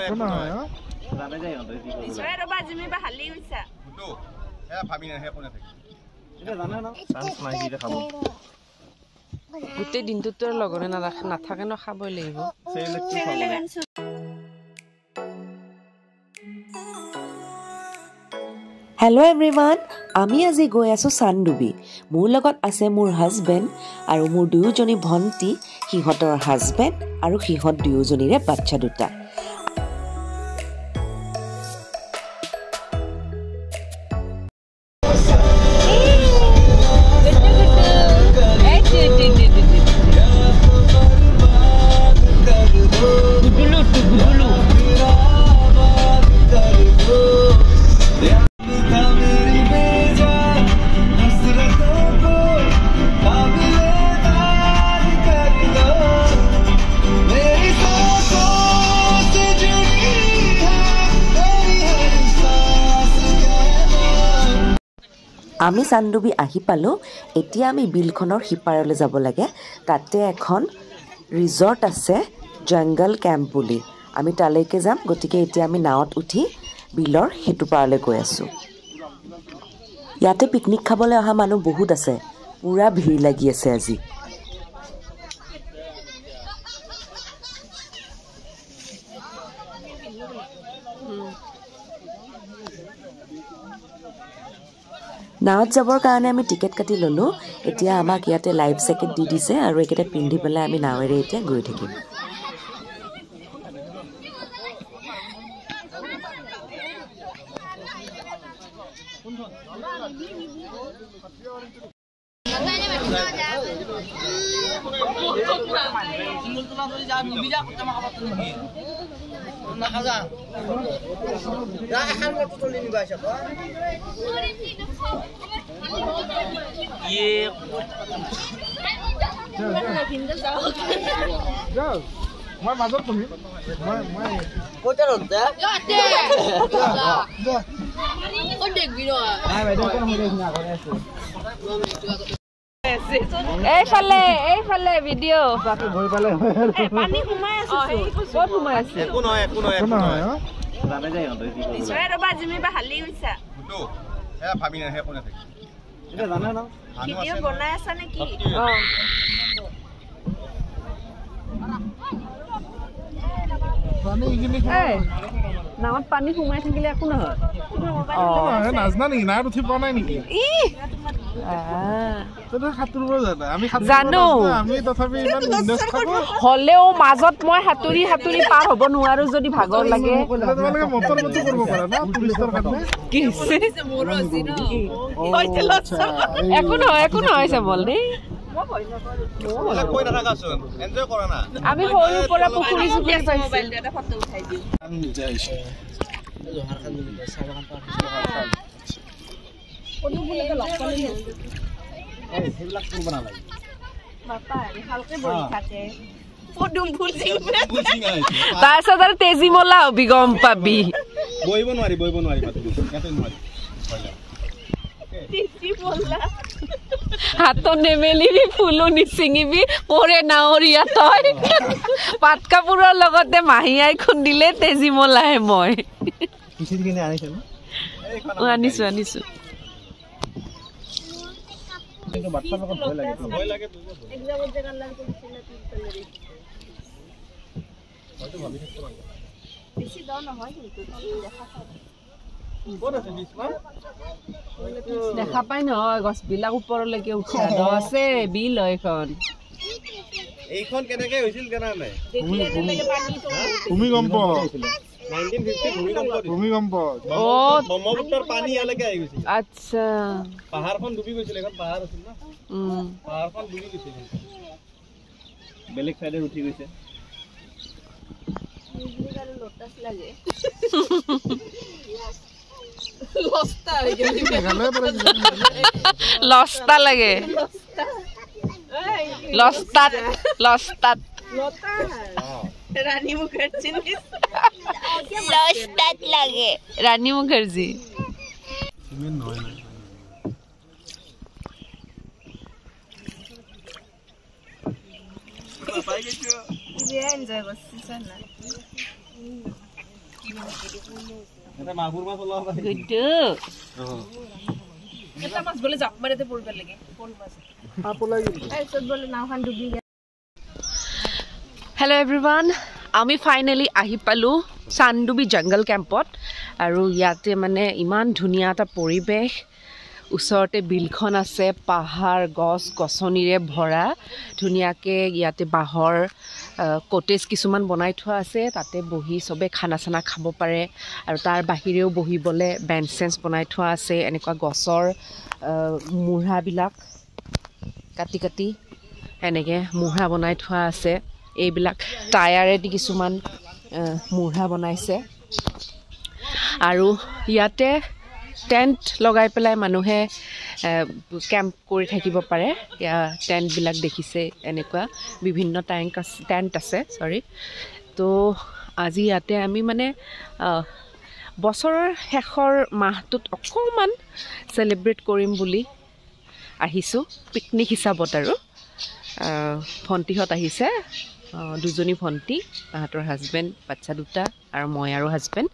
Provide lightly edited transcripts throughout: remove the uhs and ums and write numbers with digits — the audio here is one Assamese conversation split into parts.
একো নহয় জানে যাই হতে কি কৰিব ইছৰে ৰবা জিমি বা হালি গৈছা বুটো এ ভাবি না হে কোনে থাকে এটা জানে না চান্স নাই কি দেখাব গোটেই দিনটোৰ লগৰে নাথাকে ন খাবই লাগিব হেল্ল' এভৰিৱান আমি আজি গৈ আছোঁ চানডুবি মোৰ লগত আছে মোৰ হাজবেণ্ড আৰু মোৰ দুয়োজনী ভণ্টি সিহঁতৰ হাজবেণ্ড আৰু সিহঁত দুয়োজনীৰে বাচ্চা দুটা আমি চানডুবি আহি পালোঁ এতিয়া আমি বিলখনৰ সিপাৰলৈ যাব লাগে তাতে এখন ৰিজৰ্ট আছে জংগল কেম্প বুলি আমি তালৈকে যাম গতিকে এতিয়া আমি নাৱত উঠি বিলৰ সেইটো পাৰলৈ গৈ আছোঁ ইয়াতে পিকনিক খাবলৈ অহা মানুহ বহুত আছে পুৰা ভিৰ লাগি আছে আজি নাৱত যাবৰ কাৰণে আমি টিকেট কাটি ল'লোঁ এতিয়া আমাক ইয়াতে লাইফ জেকেট দি দিছে আৰু একেটা পিন্ধি পেলাই আমি নাৱেৰে এতিয়া গৈ থাকিম মই মাজত তুমি মই কোটা ৰতে ও দেখবি ন আই বাইদেউ কোন হৈ গৈছে না ঘৰে আছে এইফালে ভিডিঅ' তাতে ভয় পালে পানী সোমাই আছে ক'ত সোমাই আছে একো নহয় জানে যাই হতে কি কৰিব ইছৰে ৰবা জিমি বা হালি গৈছা বুটো এ ভাবি না হে কোনে থাকে এটা জানে না ভিডিঅ' বনাই আছা নেকি পানী ইগিনি নাৱত পানী সোমাই থাকিলে একো নহয় নাজনা নেকি নাৱত উঠি পোৱা নাই নেকি জানো হলেও মাজত মই সাঁতুৰি পাৰ হ'ব নোৱাৰো যদি ভাগৰ লাগে একো নহয় চাবল দেই আমি সৰুৰ পৰা পুখুৰী চুখুৰী চাইছো তাৰপিছত আৰু তেজীমলা হবি গম পাবি বহিব নোৱাৰি হাতত নেমেলিবি ফুলো নিচিঙিবি পৰে নাৱৰীয়া তই পাট কাপোৰৰ লগতে মাহীয়াই খুন্দিলে তেজীমলাহে মই আনিছো দেখা পাই নহয় গছবিলাক ওপৰলৈকে উঠা আছে বিল এইখন এইখন কেনেকৈ হৈছিল কেনা নাই ভূমিকম্প 1950 ভূমিকম্প ব্ৰহ্মপুত্ৰৰ পানী ইয়ালৈকে আহি গৈছিল আচ্ছা পাহাৰখন ডুবি গৈছিল এখন পাহাৰ আছিল না পাহাৰখন ডুবি গৈছিল বেলেগ সাইডে উঠি গৈছে লোটাস লাগে লস্তা লাগে লস্তাত রানী মুখার্জি লস্তাত লাগে রানী মুখার্জি এটা মাগুৰ মাছ ওলাব পাৰে গুড্ডু এটা মাছ বলে জাপ মাৰিতে পৰিব লাগে পল মাছ তাৰপিছত বলে নাওখন ডুবি গ'ল হেল্ল' এভৰিৱান আমি ফাইনেলি আহি পালোঁ চানডুবি জংগল কেম্পত আৰু ইয়াতে মানে ইমান ধুনীয়া এটা পৰিৱেশ ওচৰতে বিলখন আছে পাহাৰ গছ গছনিৰে ভৰা ধুনীয়াকৈ ইয়াতে বাঁহৰ কটেজ কিছুমান বনাই থোৱা আছে তাতে বহি চবে খানা চানা খাব পাৰে আৰু তাৰ বাহিৰেও বহিবলৈ বেঞ্চ চেঞ্চ বনাই থোৱা আছে এনেকুৱা গছৰ মূঢ়াবিলাক কাটি কাটি এনেকৈ মূঢ়া বনাই থোৱা আছে এইবিলাক টায়াৰেদি কিছুমান মূঢ়া বনাইছে আৰু ইয়াতে টেণ্ট লগাই পেলাই মানুহে কেম্প কৰি থাকিব পাৰে টেণ্টবিলাক দেখিছে এনেকুৱা বিভিন্ন টেণ্ট আছে তো আজি ইয়াতে আমি মানে বছৰৰ শেষৰ মাহটোত অকণমান চেলিব্ৰেট কৰিম বুলি আহিছোঁ পিকনিক হিচাপত আৰু ভণ্টিহঁত আহিছে দুজনী ভণ্টি তাহাঁতৰ হাজবেণ্ড বাচ্চা দুটা আৰু মই আৰু হাজবেণ্ড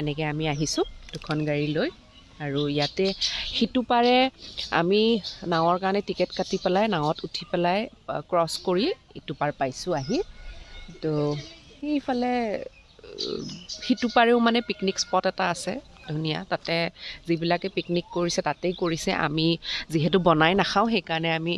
এনেকৈ আমি আহিছোঁ দুখন গাড়ী লৈ আৰু ইয়াতে সিটো পাৰে আমি নাৱৰ কাৰণে টিকেট কাটি পেলাই নাৱত উঠি পেলাই ক্ৰছ কৰি ইটো পাৰ পাইছোঁ আহি তো সেইফালে সিটো পাৰেও মানে পিকনিক স্পট এটা আছে ধুনীয়া তাতে যিবিলাকে পিকনিক কৰিছে তাতেই কৰিছে আমি যিহেতু বনাই নাখাওঁ সেইকাৰণে আমি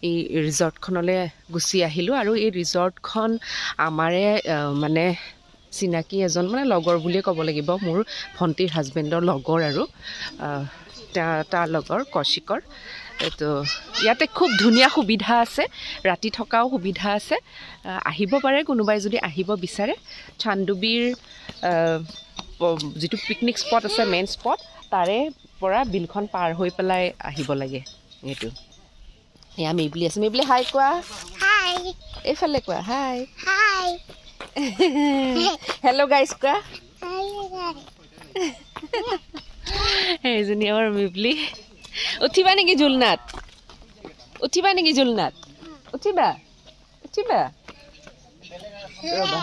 এই ৰিজৰ্টখনলৈ গুচি আহিলোঁ আৰু এই ৰিজৰ্টখন আমাৰে মানে চিনাকি এজন মানে লগৰ বুলিয়ে ক'ব লাগিব মোৰ ভণ্টিৰ হাজবেণ্ডৰ লগৰ আৰু তাৰ লগৰ কৌশিকৰ তো ইয়াতে খুব ধুনীয়া সুবিধা আছে ৰাতি থকাও সুবিধা আছে আহিব পাৰে কোনোবাই যদি আহিব বিচাৰে চানডুবিৰ যিটো পিকনিক স্পট আছে মেইন স্পট তাৰে পৰা বিলখন পাৰ হৈ পেলাই আহিব লাগে এইটো এয়া মেবলি আছে মেবলি হাই কোৱা হাই এইফালে কোৱা হাই হাই হেল্ল' গাইজ কোৱা এইজনী আমাৰ মেবলি উঠিবা নেকি জুলনাত উঠিবা নেকি জুলনাত উঠিবা উঠিবা ৰ'বা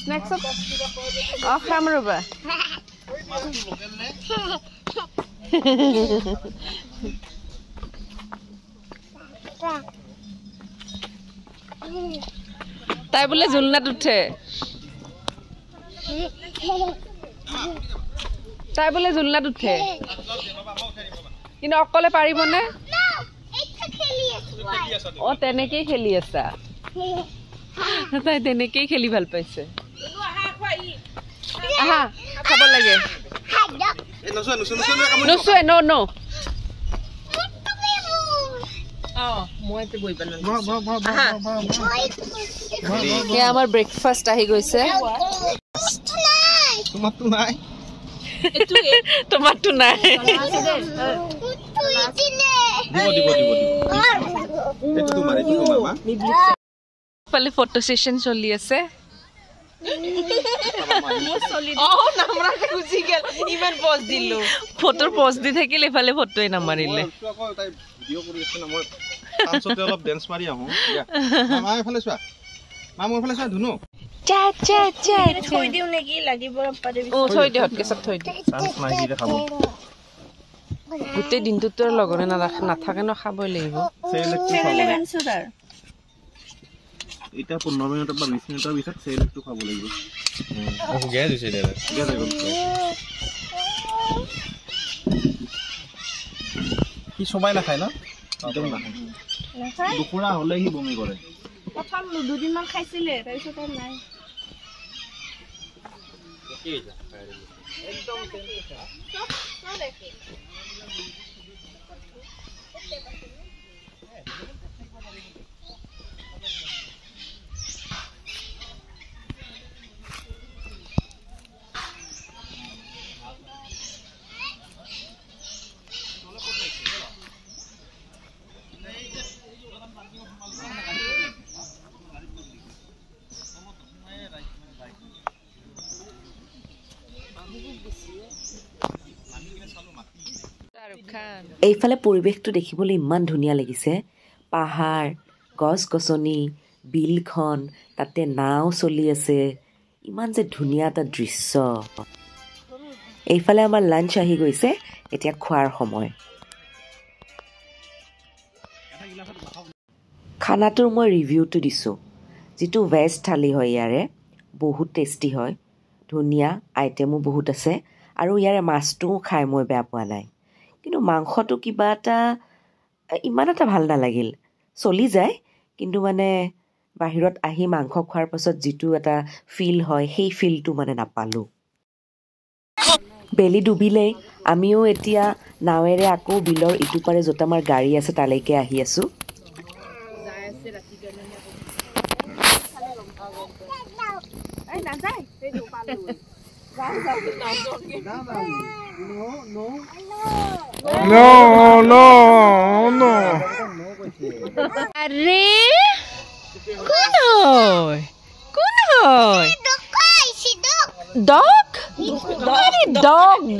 স্নেক্সত খাম ৰ'বা তাই বোলে জুলনাত উঠে তাই বোলে জুলনাত উঠে কিন্তু অকলে পাৰিবনে অঁ তেনেকেই খেলি আছা তাই তেনেকেই খেলি ভাল পাইছে আহা খাব লাগে নোচোৱে ন ন আমাৰ ব্ৰেকফাষ্ট আহি গৈছে তোমাৰটো নাই ফালে ফটো সেশন চলি আছে ফটোৰ পজ দি থাকিলে এফালে ফটোৱে নামাৰিলে গোটেই দিনটোতো লগৰে নাথাকে ন খাবই লাগিব এটা 15 মিনিট বা 20 মিনিটৰ পিছত চেলটো খাব লাগিব গেছ হৈছে দাদা গেছ হৈ গ'ল কি সবাই নাখায় ন একদম নাখায় দুপুৰা হ'লে কি বমি কৰে প্ৰথম দুদিনমান খাইছিলে তাৰপিছত আৰু নাই একদম এইফালে পৰিৱেশটো দেখিবলৈ ইমান ধুনীয়া লাগিছে পাহাৰ গছ গছনি বিলখন তাতে নাও চলি আছে ইমান যে ধুনীয়া এটা দৃশ্য এইফালে আমাৰ লাঞ্চ আহি গৈছে এতিয়া খোৱাৰ সময় খানাটোৰ মই ৰিভিউটো দিছোঁ যিটো ভেজ থালি হয় ইয়াৰে বহুত টেষ্টি হয় ধুনীয়া আইটেমো বহুত আছে আৰু ইয়াৰে মাছটোও খাই মই বেয়া পোৱা নাই কিন্তু মাংসটো কিবা এটা ইমান এটা ভাল নালাগিল চলি যায় কিন্তু মানে বাহিৰত আহি মাংস খোৱাৰ পাছত যিটো এটা ফিল হয় সেই ফিলটো মানে নাপালোঁ বেলি ডুবিলেই আমিও এতিয়া নাৱেৰে আকৌ বিলৰ ইটো পাৰে য'ত আমাৰ গাড়ী আছে তালৈকে আহি আছোঁ No. আরে কোন হয় ডগ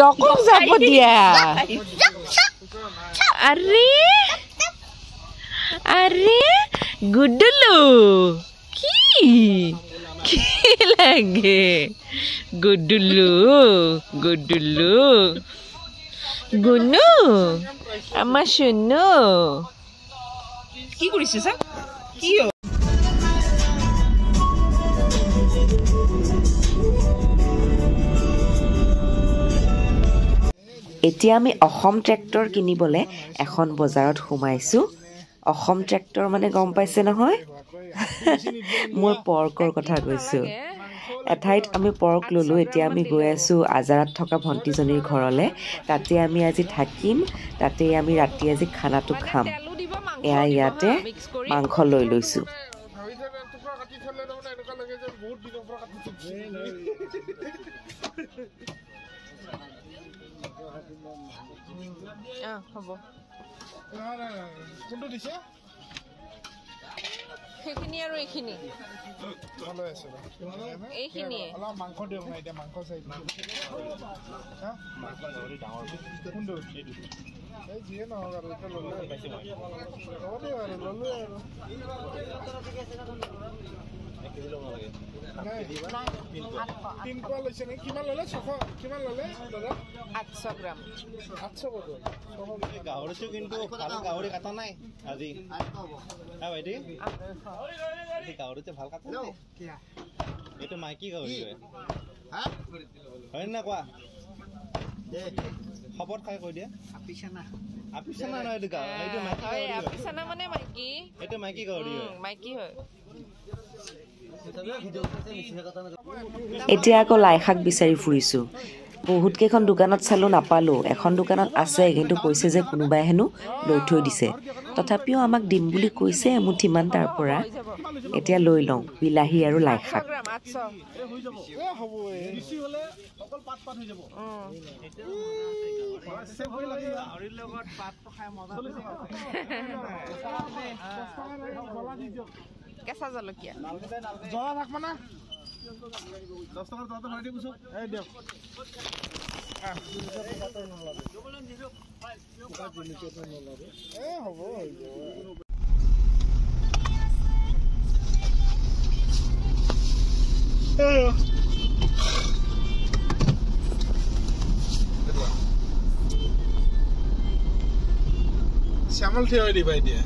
ডগ যাব দিয়া আরে গুডলু কি লাগে গুডলু গুনু আমার শুনো কি কৰিছে স্যাৰ কি এতিয়া আমি অসম ট্ৰেক্টৰ কিনিবলৈ এখন বজাৰত সোমাইছোঁ অসম ট্ৰেক্টৰ মানে গম পাইছে নহয় মই পৰ্কৰ কথা কৈছোঁ এঠাইত আমি পৰ্ক ল'লোঁ এতিয়া আমি গৈ আছোঁ আজাৰত থকা ভণ্টিজনীৰ ঘৰলৈ তাতে আমি আজি থাকিম তাতে আমি ৰাতি আজি খানাটো খাম এয়া ইয়াতে মাংস লৈ লৈছোঁ হ'ব কোনটো দিছে সেইখিনি আৰু এইখিনি ভালো আছে এইখিনিয়ে অলপ মাংস দিওঁ না এতিয়া মাংস চাই হা মাংস ধৰি ডাঙৰ কোনটো এই যিয়ে নহওক আৰু এটা ল'লে পাইছে মই হ'ব দে আৰু ল'লো আৰু তিন পোৱা লৈছে নে কিমান ল'লে 600 কিমান ল'লে দাদা 800 গ্ৰাম 800 কত গাহৰিটো কিন্তু ভাল গাহৰি কাটা নাই আজি হ্যাঁ ভাইটি গাহৰিটো ভাল কাটা নাই এইটো মাইকী গাহৰি হয় না কোৱা খবৰ খাই কৈ দিয়া আপিছানা নহয় এইটো গাহৰি এইটো মাইকী গাহৰি আপিছানা মানে মাইকী এইটো মাইকী গাহৰি হয় মাইকী হয় এতিয়া আকৌ লাই শাক বিচাৰি ফুৰিছোঁ বহুত কেইখন দোকানত চালোঁ নাপালোঁ এখন দোকানত আছে কিন্তু কৈছে যে কোনোবাই হেনো লৈ থৈ দিছে তথাপিও আমাক দিম বুলি কৈছে এমুঠিমান তাৰ পৰা এতিয়া লৈ লওঁ বিলাহী আৰু লাই শাক কেঁচা জলকীয়া জ্বলা থাকব না 10 টকা জ্বলা ভৰাই দিছো এই দিয়ক এই হ'ব শ্যামল থিয় হৈ দিবা এতিয়া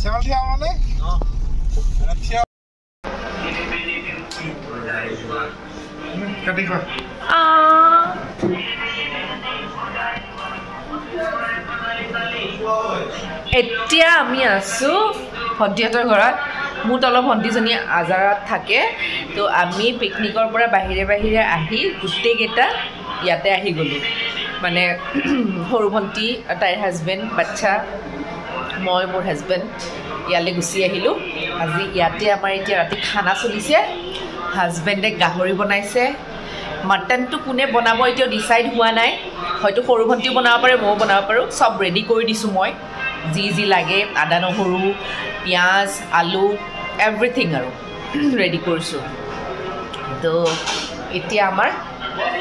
শ্যামল থিয় মানে থিয় কাটি খোৱা এতিয়া আমি আছোঁ ভণ্টিহঁতৰ ঘৰত মোৰ তলৰ ভণ্টিজনী আজাৰত থাকে তো আমি পিকনিকৰ পৰা বাহিৰে বাহিৰে আহি গোটেইকেইটা ইয়াতে আহি গ'লোঁ মানে সৰু ভণ্টি তাইৰ হাজবেণ্ড বাচ্চা মই মোৰ হাজবেণ্ড ইয়ালৈ গুচি আহিলোঁ আজি ইয়াতে আমাৰ এতিয়া ৰাতি খানা চলিছে হাজবেণ্ডে গাহৰি বনাইছে মটনটো কোনে বনাব এতিয়াও ডিচাইড হোৱা নাই হয়তো সৰু ভণ্টিও বনাব পাৰে ময়ো বনাব পাৰোঁ চব ৰেডি কৰি দিছোঁ মই যি লাগে আদা নহৰু পিঁয়াজ আলু এভৰিথিং আৰু ৰেডি কৰিছোঁ তো এতিয়া আমাৰ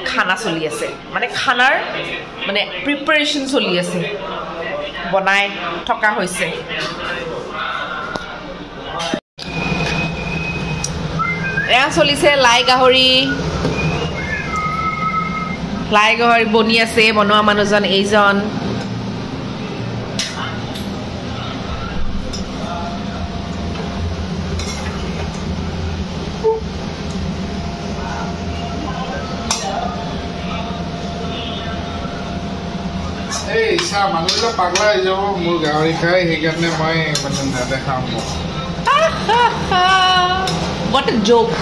খানা চলি আছে মানে খানাৰ মানে প্ৰিপাৰেশ্যন চলি আছে বনাই থকা হৈছে এয়া চলিছে লাই গাহৰি বনি আছে বনোৱা মানুহজন এইজন এই চা মানুহবিলাক পাগলা হৈ যাব মোৰ গাহৰি খাই সেইকাৰণে মই মানে নেদেখাওঁ what a joke